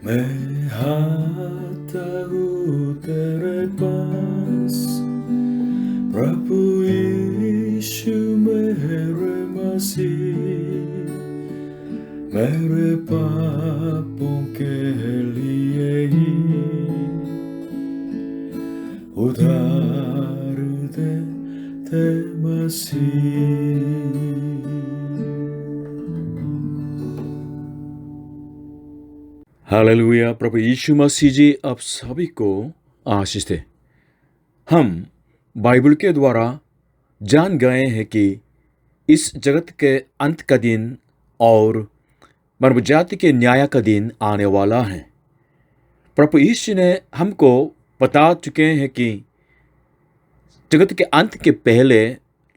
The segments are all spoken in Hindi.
मैं आता हूँ तेरे पास, प्रभु यीशु मेरे मसीह, मेरे पापों के लिए ही उधार दे मसीह। हालेलुया। प्रभु यीशु मसीह जी आप सभी को आशीष दे। हम बाइबल के द्वारा जान गए हैं कि इस जगत के अंत का दिन और मानव जाति के न्याय का दिन आने वाला है। प्रभु यीशु ने हमको बता चुके हैं कि जगत के अंत के पहले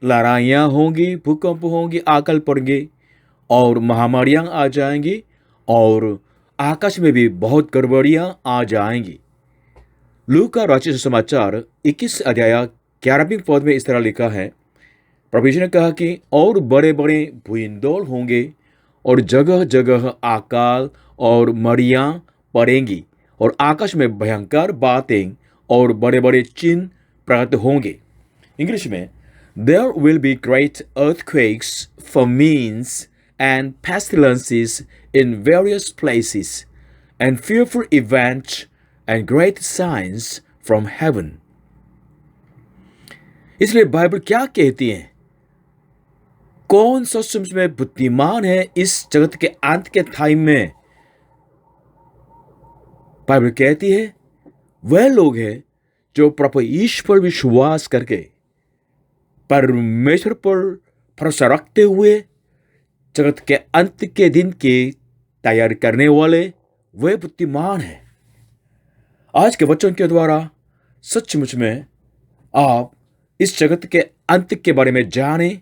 लड़ाइयाँ होंगी, भूकंप होंगी, अकाल पड़ेंगे और महामारियाँ आ जाएंगी और आकाश में भी बहुत गड़बड़ियाँ आ जाएंगी। लूका रचित सुसमाचार 21 अध्याय 11वें पद में इस तरह लिखा है, प्रभु यीशु ने कहा कि और बड़े बड़े भूइंदौल होंगे और जगह जगह अकाल और मड़ियाँ पड़ेंगी और आकाश में भयंकर बातें और बड़े बड़े चिन्ह प्रकट होंगे। इंग्लिश में, There will be great earthquakes, famines, and pestilences in various places, and fearful events and great signs from heaven. इसलिए बाइबल क्या कहती है? कौन सचमुच में बुद्धिमान है इस जगत के अंत के टाइम में? बाइबल कहती है वह लोग हैं जो प्रभु यीशु पर विश्वास करके परमेश्वर पर भरोसा रखते हुए जगत के अंत के दिन की तैयारी करने वाले वे बुद्धिमान हैं। आज के वचन के द्वारा सचमुच में आप इस जगत के अंत के बारे में जानें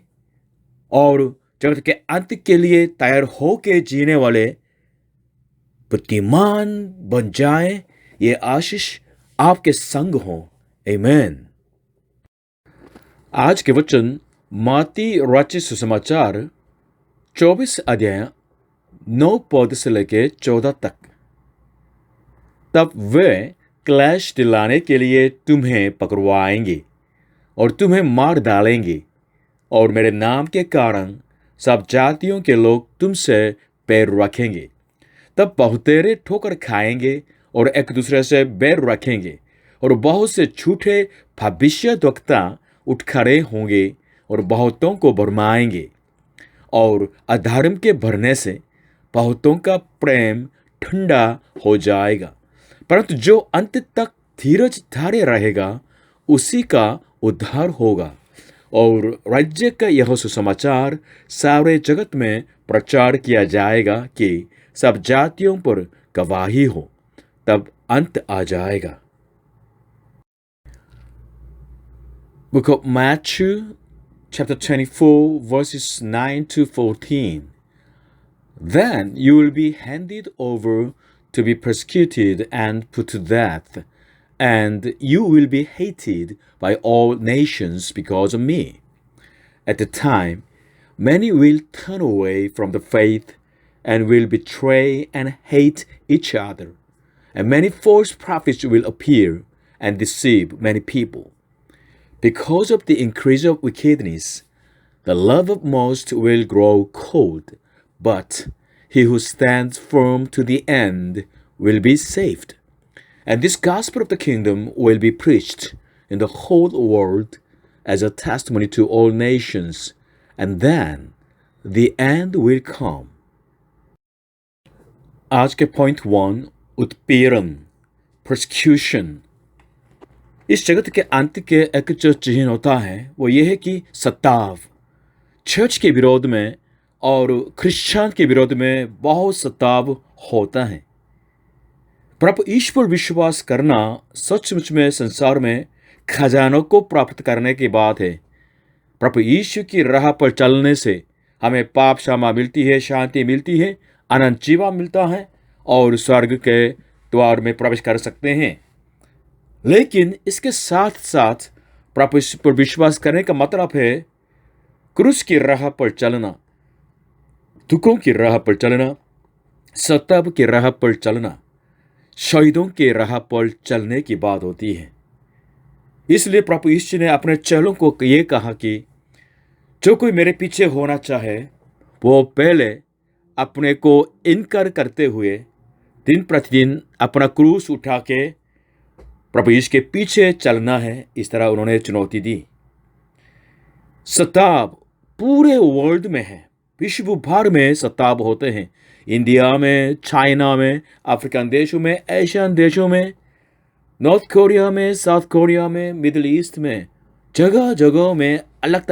और जगत के अंत के लिए तैयार होके जीने वाले बुद्धिमान बन जाएं। ये आशीष आपके संग हो। आमीन। आज के वचन मत्ती रचित सुसमाचार 24 अध्याय 9 पद से लेकर 14 तक। तब वे क्लेश दिलाने के लिए तुम्हें पकड़वाएंगे और तुम्हें मार डालेंगे और मेरे नाम के कारण सब जातियों के लोग तुमसे बैर रखेंगे। तब बहुतेरे ठोकर खाएंगे और एक दूसरे से बैर रखेंगे और बहुत से झूठे भविष्यद्वक्ता उठ खड़े होंगे और बहुतों को भरमाएंगे और अधर्म के भरने से बहुतों का प्रेम ठंडा हो जाएगा, परंतु जो अंत तक धीरज धारे रहेगा उसी का उद्धार होगा। और राज्य का यह सुसमाचार सारे जगत में प्रचार किया जाएगा कि सब जातियों पर गवाही हो, तब अंत आ जाएगा। Book of Matthew, chapter 24, verses 9 to 14. Then you will be handed over to be persecuted and put to death, and you will be hated by all nations because of me. At the time, many will turn away from the faith and will betray and hate each other, and many false prophets will appear and deceive many people. Because of the increase of wickedness, the love of most will grow cold, but he who stands firm to the end will be saved. And this gospel of the kingdom will be preached in the whole world as a testimony to all nations, and then the end will come. आज के पॉइंट 1, उत्पीड़न, persecution। इस जगत के अंत के एक जो चिन्ह होता है वो ये है कि सताव, चर्च के विरोध में और क्रिश्चियन के विरोध में बहुत सताव होता है। प्रभु ईश्वर पर विश्वास करना सचमुच में संसार में खजानों को प्राप्त करने की बात है। प्रभु यीशु की राह पर चलने से हमें पाप क्षमा मिलती है, शांति मिलती है, अनंत जीवन मिलता है और स्वर्ग के द्वार में प्रवेश कर सकते हैं। लेकिन इसके साथ साथ प्रभु पर विश्वास करने का मतलब है क्रूस की राह पर चलना, दुखों की राह पर चलना, सताव की राह पर चलना। शहीदों के राह पर चलने की बात होती है। इसलिए प्रभु यीशु ने अपने चेलों को ये कहा कि जो कोई मेरे पीछे होना चाहे वो पहले अपने को इनकार करते हुए दिन प्रतिदिन अपना क्रूस उठा के प्रभु यीशु के पीछे चलना है। इस तरह उन्होंने चुनौती दी। सताब पूरे वर्ल्ड में है, विश्व भर में सताब होते हैं। इंडिया में, चाइना में, अफ्रीकन देशों में, एशियन देशों में, नॉर्थ कोरिया में, साउथ कोरिया में, मिडिल ईस्ट में, जगह जगह में अलग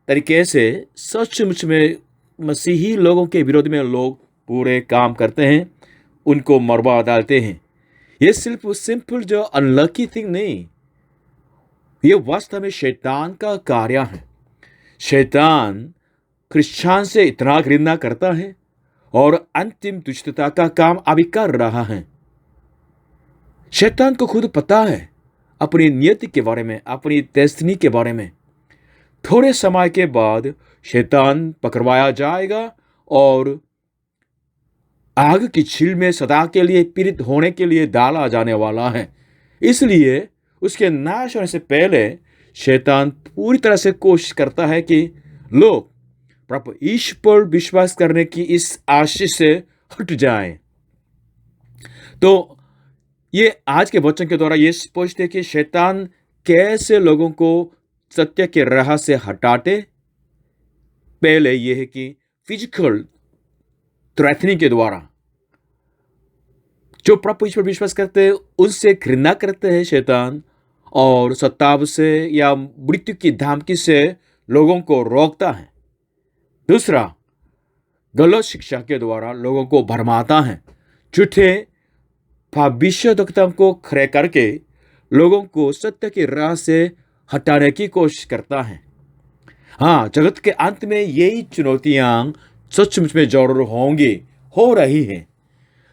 तरीके से सचमुच में मसीही लोगों के विरोध में लोग पूरे काम करते हैं, उनको मरवा डालते हैं। ये सिर्फ सिंपल जो अनलकी थिंग नहीं, ये वास्तव में शैतान का कार्य है। शैतान क्रिश्चियन से इतना घृणा करता है और अंतिम दुष्टता का काम अभी कर रहा है। शैतान को खुद पता है अपनी नियति के बारे में, अपनी डेस्टिनी के बारे में। थोड़े समय के बाद शैतान पकड़वाया जाएगा और आग की झील में सदा के लिए पीड़ित होने के लिए डाला जाने वाला है। इसलिए उसके नाश होने से पहले शैतान पूरी तरह से कोशिश करता है कि लोग प्रभु यीशु पर विश्वास करने की इस आशीष से हट जाएं। तो ये आज के वचन के द्वारा ये स्पष्ट है कि शैतान कैसे लोगों को सत्य के राह से हटाते। पहले यह है कि फिजिकल थ्रेटनिंग के द्वारा जो प्रभु यीशु पर विश्वास करते हैं उनसे घृणा करते हैं शैतान, और सताव से या मृत्यु की धमकी से लोगों को रोकता है। दूसरा, गलत शिक्षा के द्वारा लोगों को भरमाता है। झूठे भविष्यवक्ताओं को खड़े करके लोगों को सत्य की राह से हटाने की कोशिश करता है। हाँ, जगत के अंत में यही चुनौतियां सचमुच में जरूर होंगी, हो रही हैं।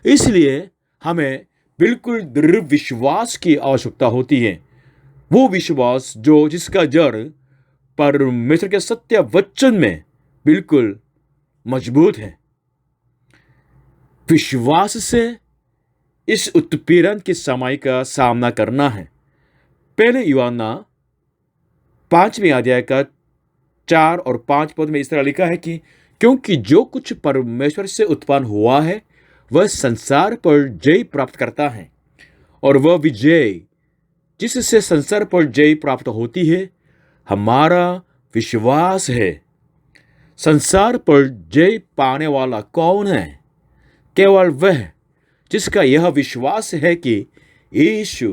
इसलिए हमें बिल्कुल दृढ़ विश्वास की आवश्यकता होती है। वो विश्वास जिसका जड़ परमेश्वर के सत्य वचन में बिल्कुल मजबूत है। विश्वास से इस उत्पीड़न के समय का सामना करना है। पहले यूहन्ना 5वें अध्याय का 4 और 5 पद में इस तरह लिखा है कि क्योंकि जो कुछ परमेश्वर से उत्पन्न हुआ है वह संसार पर जय प्राप्त करता है, और वह विजय जिससे संसार पर जय प्राप्त होती है हमारा विश्वास है। संसार पर जय पाने वाला कौन है? केवल वह जिसका यह विश्वास है कि यीशु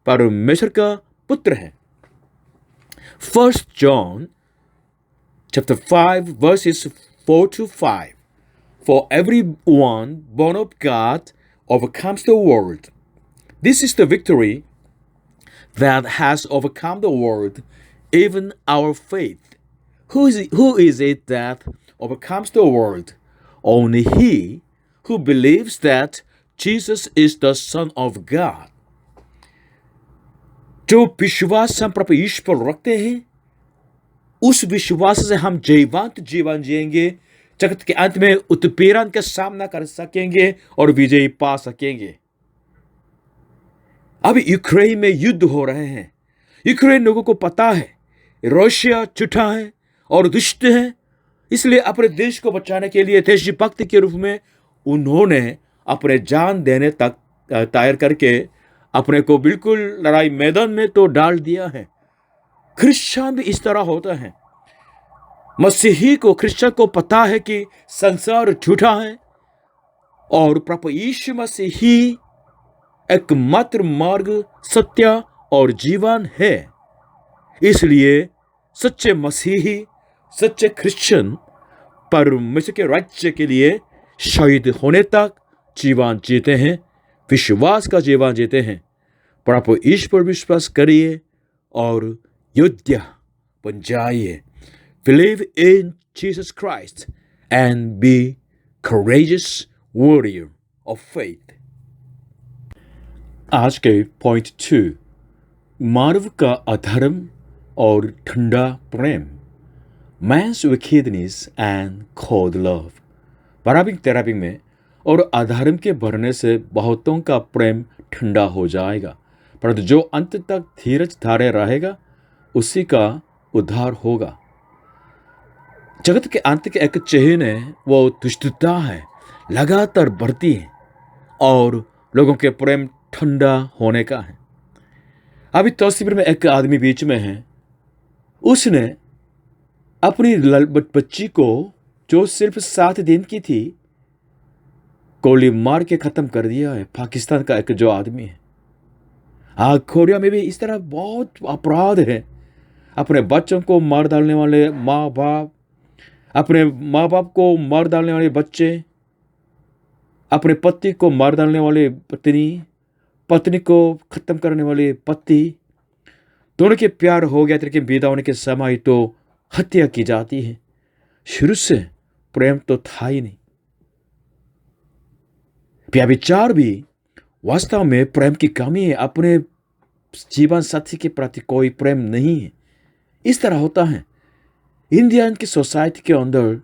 परमेश्वर का पुत्र है। 1 John chapter 5 verses 4 to 5. For everyone born of God overcomes the world. This is the victory that has overcome the world, even our faith. Who is it that overcomes the world? Only he who believes that Jesus is the Son of God. जो विश्वास हम प्रभु यीशु पर रखते हैं उस विश्वास से हम जयवंत जीवन जिएंगे, जगत के अंत में उत्पीड़न का सामना कर सकेंगे और विजय पा सकेंगे। अभी यूक्रेन में युद्ध हो रहे हैं। यूक्रेन लोगों को पता है रशिया झूठा है और दुष्ट है, इसलिए अपने देश को बचाने के लिए देशभक्ति के रूप में उन्होंने अपने जान देने तक तैयार करके अपने को बिल्कुल लड़ाई मैदान में तो डाल दिया है। क्रिश्चियन भी इस तरह होता है। मसीही को, क्रिश्चियन को पता है कि संसार झूठा है और प्रभु यीशु मसीह ही एकमात्र मार्ग, सत्य और जीवन है। इसलिए सच्चे मसीही, सच्चे क्रिश्चियन परमेश्वर के राज्य के लिए शहीद होने तक जीवन जीते हैं, विश्वास का जीवन जीते हैं। प्रभु यीशु पर विश्वास करिए और योद्धा बन जाइए। Believe in Jesus Christ and be courageous warrior of faith. आज के पॉइंट 2, मानव का अधर्म और ठंडा प्रेम, Man's wickedness and cold love। प्रारंभिक में और अधर्म के बढ़ने से बहुतों का प्रेम ठंडा हो जाएगा, परंतु जो अंत तक धीरज धारे रहेगा उसी का उद्धार होगा। जगत के अंत के एक चिन्ह है, वो दुष्टता है, लगातार बढ़ती है और लोगों के प्रेम ठंडा होने का है। अभी तस्वीर में एक आदमी बीच में है, उसने अपनी बच्ची को जो सिर्फ 7 दिन की थी गोली मार के खत्म कर दिया है। पाकिस्तान का एक जो आदमी है। कोरिया में भी इस तरह बहुत अपराध है। अपने बच्चों को मार डालने वाले माँ बाप, अपने माँ बाप को मार डालने वाले बच्चे, अपने पति को मार डालने वाले पत्नी, पत्नी को खत्म करने वाले पति, दोनों के प्यार हो गया लेकिन विदा होने के समय तो हत्या की जाती है। शुरू से प्रेम तो था ही नहीं। व्यभिचार भी वास्तव में प्रेम की कमी है। अपने जीवन साथी के प्रति कोई प्रेम नहीं है। इस तरह होता है इंडियन की सोसाइटी के अंदर।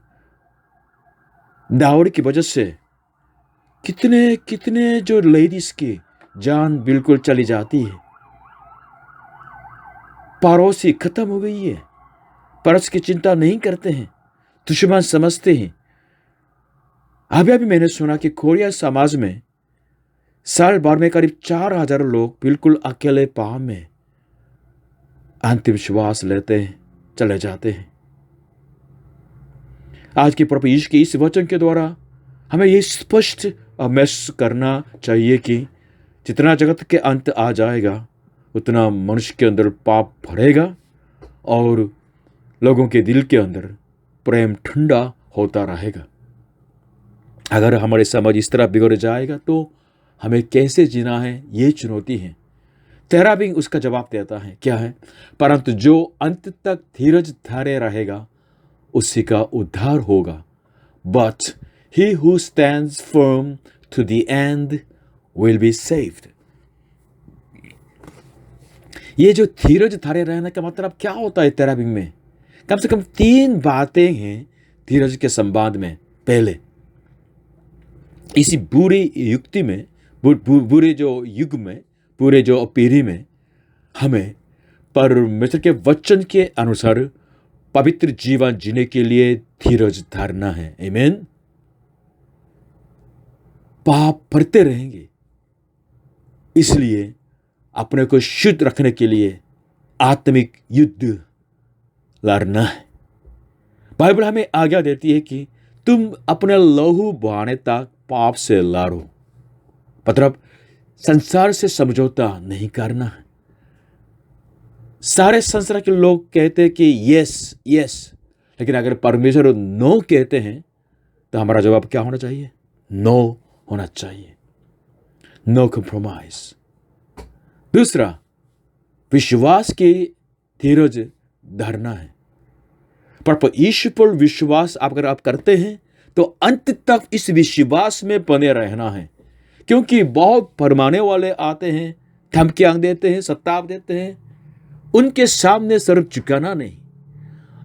दाऊद की वजह से कितने कितने जो लेडीज की जान बिल्कुल चली जाती है। पड़ोसी खत्म हो गई है, परस की चिंता नहीं करते हैं, दुश्मन समझते हैं। अभी मैंने सुना कि कोरिया समाज में साल भर में करीब 4000 लोग बिल्कुल अकेले पाव में अंतिम श्वास लेते हैं, चले जाते हैं। आज के प्रभु यीशु के इस वचन के द्वारा हमें यह स्पष्ट महसूस करना चाहिए कि जितना जगत के अंत आ जाएगा उतना मनुष्य के अंदर पाप भरेगा और लोगों के दिल के अंदर प्रेम ठंडा होता रहेगा। अगर हमारे समाज इस तरह बिगड़ जाएगा तो हमें कैसे जीना है, ये चुनौती है। तेरा भी उसका जवाब देता है, क्या है? परंतु जो अंत तक धीरज धारे रहेगा उसी का उद्धार होगा। But he who stands firm to the end will be saved. ये जो धीरज धारे रहने का मतलब क्या होता है तेराबिंग में? कम से कम 3 बातें हैं धीरज के संबंध में। पहले, इसी बुरी युक्ति में, बुरे जो युग में, पूरे जो पीढ़ी में हमें परमेश्वर के वचन के अनुसार पवित्र जीवन जीने के लिए धीरज धारना है। आमीन। पाप बढ़ते रहेंगे, इसलिए अपने को शुद्ध रखने के लिए आत्मिक युद्ध लड़ना है। बाइबल हमें आज्ञा देती है कि तुम अपने लहू बहाने तक पाप से लड़ो। मतलब संसार से समझौता नहीं करना है। सारे संसार के लोग कहते हैं कि यस यस, लेकिन अगर परमेश्वर नो कहते हैं तो हमारा जवाब क्या होना चाहिए? नो होना चाहिए। No compromise. दूसरा, विश्वास की धीरज धरना है। पर यीशु पर विश्वास अगर आप करते हैं तो अंत तक इस विश्वास में बने रहना है, क्योंकि बहुत भरमाने वाले आते हैं, धमकियां देते हैं, सताव देते हैं। उनके सामने सर झुकाना नहीं,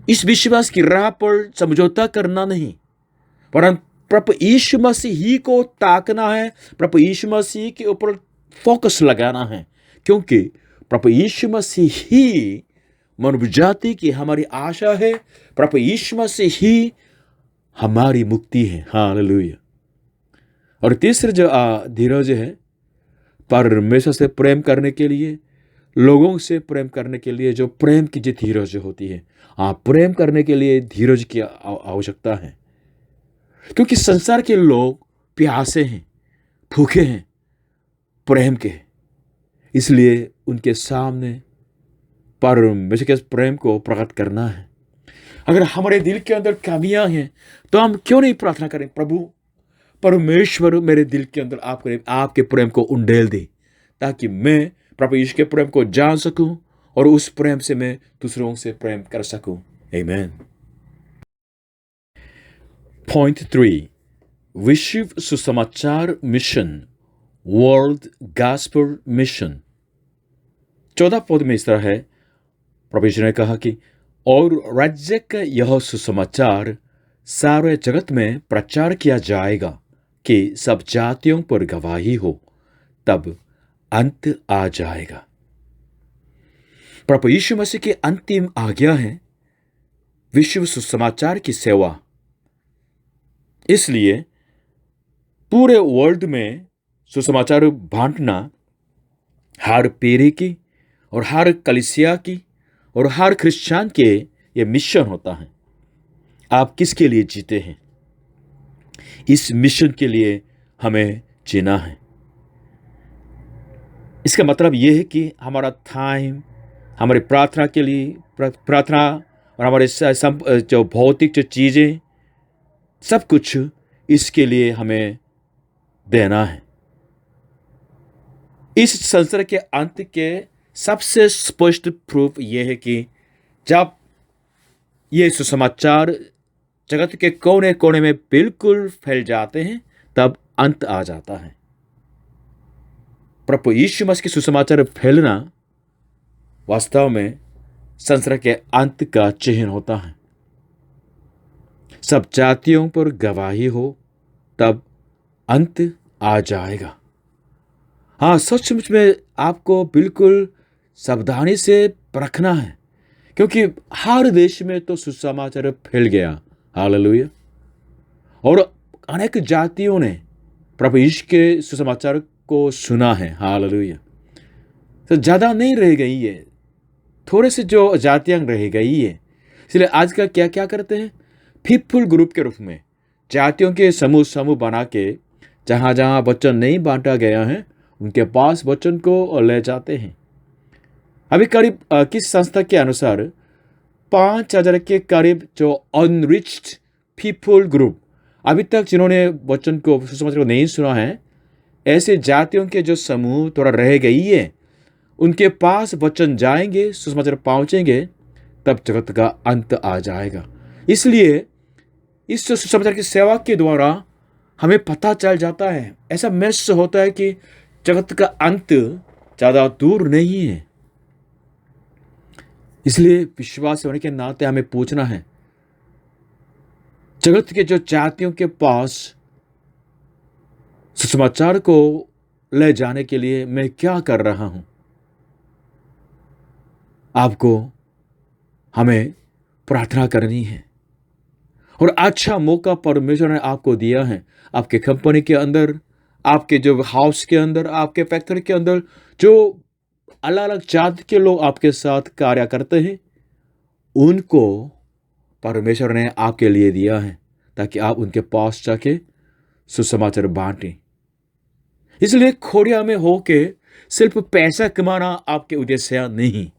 इस विश्वास की राह पर समझौता करना नहीं, परंतु प्रभु यीशु मसीह ही को ताकना है, प्रभु यीशु मसीह के ऊपर फोकस लगाना है, क्योंकि प्रभु यीशु मसीह ही मानव जाति की हमारी आशा है। प्रभु यीशु मसीह ही हमारी मुक्ति है। हालेलुया। और तीसरा जो धीरज है, परमेश्वर से प्रेम करने के लिए, लोगों से प्रेम करने के लिए जो प्रेम की जो धीरज होती है, प्रेम करने के लिए धीरज की आवश्यकता है, क्योंकि संसार के लोग प्यासे हैं, भूखे हैं प्रेम के। इसलिए उनके सामने परमेश्वर के प्रेम को प्रकट करना है। अगर हमारे दिल के अंदर कमियां हैं तो हम क्यों नहीं प्रार्थना करें, प्रभु परमेश्वर मेरे दिल के अंदर आपके प्रेम को उंडेल दे, ताकि मैं प्रभु यीशु के प्रेम को जान सकूं और उस प्रेम से मैं दूसरों से प्रेम कर सकूं। आमीन। पॉइंट 3, विश्व सुसमाचार मिशन, वर्ल्ड गॉस्पेल मिशन। 14 पद में इस तरह है, प्रभु यीशु ने कहा कि और राज्य का यह सुसमाचार सारे जगत में प्रचार किया जाएगा कि सब जातियों पर गवाही हो, तब अंत आ जाएगा। प्रभु यीशु मसीह की अंतिम आज्ञा है विश्व सुसमाचार की सेवा। इसलिए पूरे वर्ल्ड में सुसमाचार बांटना हर पीढ़ी की और हर कलीसिया की और हर क्रिश्चियन के ये मिशन होता है। आप किसके लिए जीते हैं? इस मिशन के लिए हमें जीना है। इसका मतलब यह है कि हमारा टाइम, हमारी प्रार्थना के लिए प्रार्थना और हमारे जो भौतिक जो चीज़ें, सब कुछ इसके लिए हमें देना है। इस संसार के अंत के सबसे स्पष्ट प्रूफ यह है कि जब ये सुसमाचार जगत के कोने कोने में बिल्कुल फैल जाते हैं, तब अंत आ जाता है। प्रभु यीशु मसीह के सुसमाचार फैलना वास्तव में संसार के अंत का चिन्ह होता है। सब जातियों पर गवाही हो, तब अंत आ जाएगा। हाँ, सचमुच में आपको बिल्कुल सावधानी से परखना है, क्योंकि हर देश में तो सुसमाचार फैल गया। हालेलुया। और अनेक जातियों ने प्रभु यीशु के सुसमाचार को सुना है। हालेलुया। तो ज़्यादा नहीं रह गई है, थोड़े से जो जातियां रह गई है। इसलिए आज का क्या क्या करते हैं, पीपल ग्रुप के रूप में जातियों के समूह समूह बना के जहाँ जहाँ वचन नहीं बांटा गया है, उनके पास वचन को ले जाते हैं। अभी करीब किस संस्था के अनुसार 5,000 के करीब जो अनरिच्ड पीपल ग्रुप अभी तक जिन्होंने वचन को सुसमाचार को नहीं सुना है, ऐसे जातियों के जो समूह थोड़ा रह गई है, उनके पास वचन जाएंगे, सुसमाचार पहुंचेंगे, तब जगत का अंत आ जाएगा। इसलिए इस सुसमाचार की सेवा के द्वारा हमें पता चल जाता है, ऐसा महसूस होता है कि जगत का अंत ज़्यादा दूर नहीं है। इसलिए विश्वास होने के नाते हमें पूछना है, जगत के जो जातियों के पास सुसमाचार को ले जाने के लिए मैं क्या कर रहा हूं? आपको हमें प्रार्थना करनी है। और अच्छा मौका परमेश्वर ने आपको दिया है। आपके कंपनी के अंदर, आपके जो हाउस के अंदर, आपके फैक्ट्री के अंदर जो अलग अलग जात के लोग आपके साथ कार्य करते हैं, उनको परमेश्वर ने आपके लिए दिया है ताकि आप उनके पास जाके सुसमाचार बांटें। इसलिए खोरिया में होके सिर्फ पैसा कमाना आपके उद्देश्य नहीं,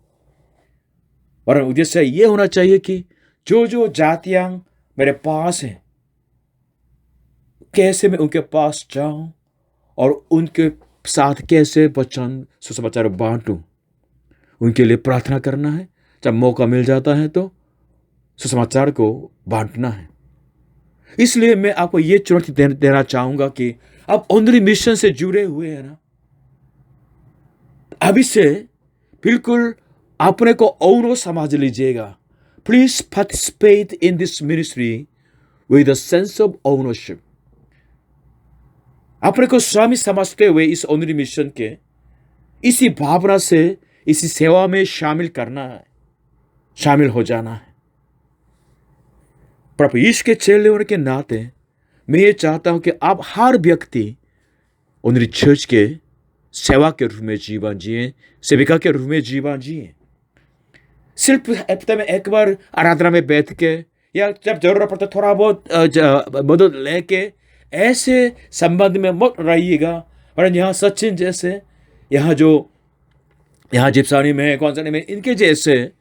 और उद्देश्य यह होना चाहिए कि जो जो जातियां मेरे पास हैं, कैसे मैं उनके पास जाऊं और उनके साथ कैसे वचन सुसमाचार बांटूं। उनके लिए प्रार्थना करना है, जब मौका मिल जाता है तो सुसमाचार को बांटना है। इसलिए मैं आपको यह चुनौती देना चाहूंगा कि आप ओनरी मिशन से जुड़े हुए हैं ना, अभी से बिल्कुल अपने को ओनर समझ लीजिएगा। Please participate in this ministry with a sense of ownership. अपने को स्वामी समझते हुए इस ओनरी मिशन के इसी भावना से इसी सेवा में शामिल करना है, शामिल हो जाना है। प्रभु यीशु के चेले होने के नाते मैं ये चाहता हूं कि आप हर व्यक्ति ओनरी चर्च के सेवा के रूप में जीवन जिए, सेविका के रूप में जीवन जिए। सिर्फ हफ्ते में एक बार आराधना में बैठ के या जब जरूरत पड़ता थोड़ा बहुत मदद लेके ऐसे संबंध में मत रहिएगा। और यहाँ सचिन जैसे, यहाँ जिप्सानी में, कौनसानी में, इनके जैसे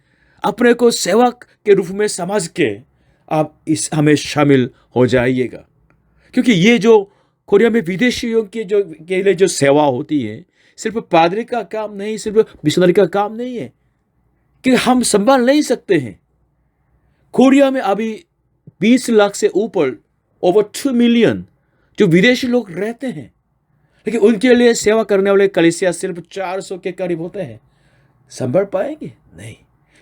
अपने को सेवक के रूप में समझ के आप हमें शामिल हो जाइएगा। क्योंकि ये जो कोरिया में विदेशियों के लिए जो सेवा होती है, सिर्फ पादरी का काम नहीं, सिर्फ मिशनरी का काम नहीं है कि हम संभाल नहीं सकते हैं। कोरिया में अभी 20 लाख से ऊपर, ओवर 2 मिलियन जो विदेशी लोग रहते हैं, लेकिन उनके लिए सेवा करने वाले कलीसिया सिर्फ 400 के करीब होते हैं। संभाल पाएंगे? नहीं।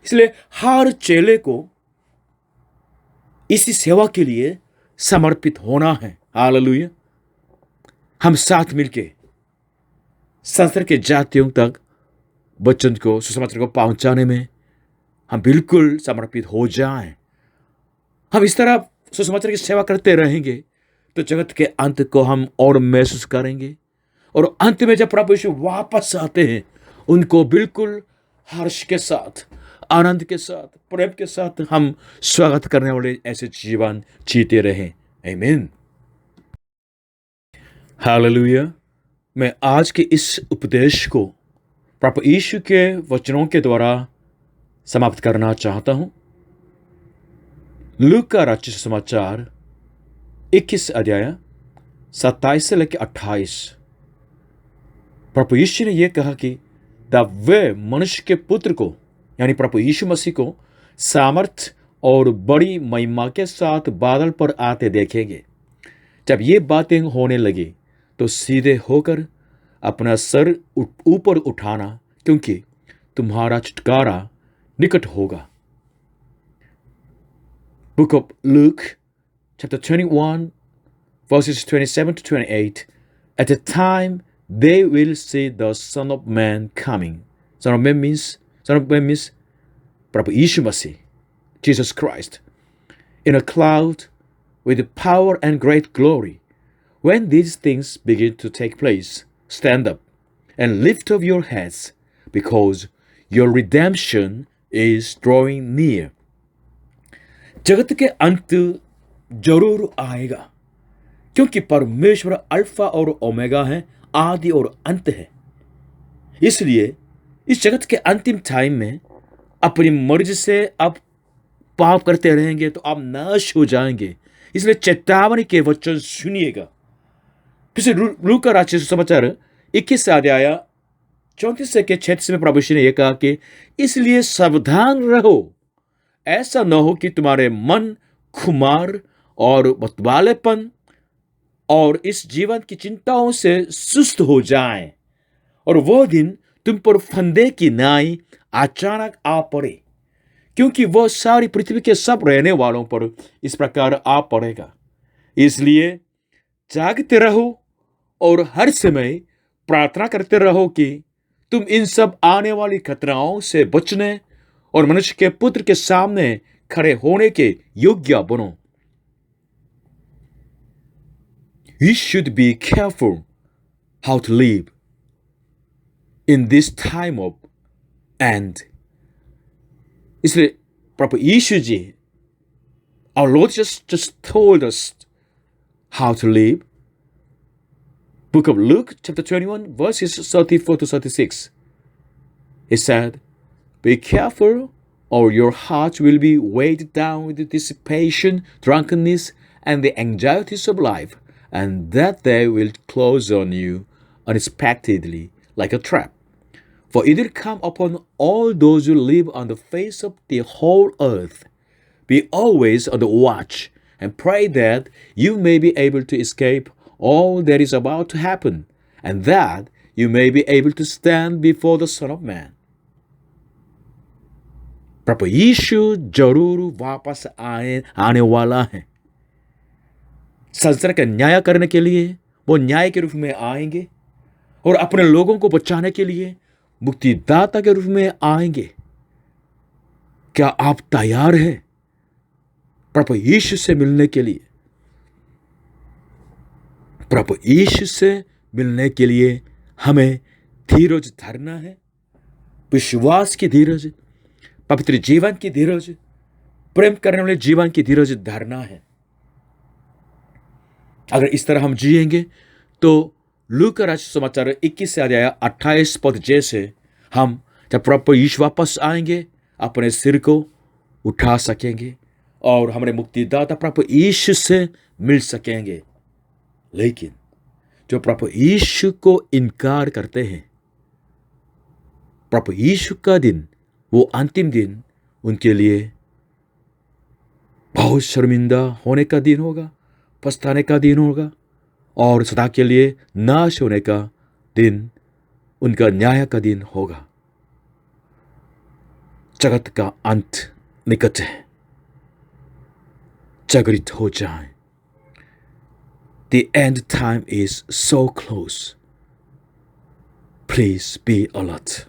इसलिए हर चेले को इसी सेवा के लिए समर्पित होना है। हालेलुया। हम साथ मिलके संसार के जातियों तक वचन को, सुसमाचार को पहुंचाने में हम बिल्कुल समर्पित हो जाएं। हम इस तरह सुसमाचार की सेवा करते रहेंगे तो जगत के अंत को हम और महसूस करेंगे, और अंत में जब प्रभु यीशु वापस आते हैं उनको बिल्कुल हर्ष के साथ, आनंद के साथ, प्रेम के साथ हम स्वागत करने वाले ऐसे जीवन जीते रहें। आमीन। हालेलुया। मैं आज के इस उपदेश को प्रभु यीशु के वचनों के द्वारा समाप्त करना चाहता हूं। लूका का रचित समाचार 21 अध्याय 27 से लेकर 28। प्रभु यीशु ने यह कहा कि तब वे मनुष्य के पुत्र को, यानी प्रभु यीशु मसीह को, सामर्थ और बड़ी महिमा के साथ बादल पर आते देखेंगे। जब ये बातें होने लगी तो सीधे होकर अपना सर ऊपर उठाना, क्योंकि तुम्हारा छुटकारा निकट होगा। Book of Luke, chapter 21, verses 27 to 28. At the time they will see the Son of Man coming. Son of Man means Prabhu Yishu Masih, Jesus Christ, in a cloud with power and great glory. When these things begin to take place, stand up and lift up your heads, because your redemption is drawing near. जगत के अंत जरूर आएगा, क्योंकि परमेश्वर अल्फा और ओमेगा है, आदि और अंत है। इसलिए इस जगत के अंतिम टाइम में अपनी मर्जी से आप पाप करते रहेंगे तो आप नाश हो जाएंगे। इसलिए चेतावनी के वचन सुनिएगा। फिर से लूका का रचित समाचार 21 अध्याय 34 से 36 में प्रभु यीशु ने यह कहा कि इसलिए सावधान रहो, ऐसा न हो कि तुम्हारे मन खुमार और मतवालेपन और इस जीवन की चिंताओं से सुस्त हो जाएं, और वो दिन तुम पर फंदे की नाई अचानक आ पड़े, क्योंकि वह सारी पृथ्वी के सब रहने वालों पर इस प्रकार आ पड़ेगा। इसलिए जागते रहो और हर समय प्रार्थना करते रहो कि तुम इन सब आने वाली खतराओं से बचने और मनुष्य के पुत्र के सामने खड़े होने के योग्य बनो। You should be careful how to live in this time of end. इसलिए प्रभु यीशु जी, our Lord just told us how to live. Book of Luke, chapter 21, verses 34 to 36. He said, be careful, or your heart will be weighed down with dissipation, drunkenness, and the anxieties of life, and that day will close on you unexpectedly like a trap. For it will come upon all those who live on the face of the whole earth. Be always on the watch, and pray that you may be able to escape all that is about to happen, and that you may be able to stand before the Son of Man. प्रभु यीशु जरूर वापस आने वाला है। संसार का न्याय करने के लिए वो न्याय के रूप में आएंगे, और अपने लोगों को बचाने के लिए मुक्तिदाता के रूप में आएंगे। क्या आप तैयार हैं प्रभु यीशु से मिलने के लिए? प्रभु यीशु से मिलने के लिए हमें धीरज धरना है, विश्वास की धीरज, पवित्र जीवन की धीरज, प्रेम करने वाले जीवन की धीरज धरना है। अगर इस तरह हम जिएंगे तो लूका का रचित समाचार 21 अध्याय 28 पद जैसे हम जब प्रभु यीशु वापस आएंगे अपने सिर को उठा सकेंगे और हमारे मुक्तिदाता प्रभु यीशु से मिल सकेंगे। लेकिन जो प्रभु यीशु को इनकार करते हैं, प्रभु यीशु का दिन, वो अंतिम दिन उनके लिए बहुत शर्मिंदा होने का दिन होगा, पछताने का दिन होगा, और सदा के लिए नाश होने का दिन, उनका न्याय का दिन होगा। जगत का अंत निकट है। जागृत हो जाएं। The end time is so close. Please be alert.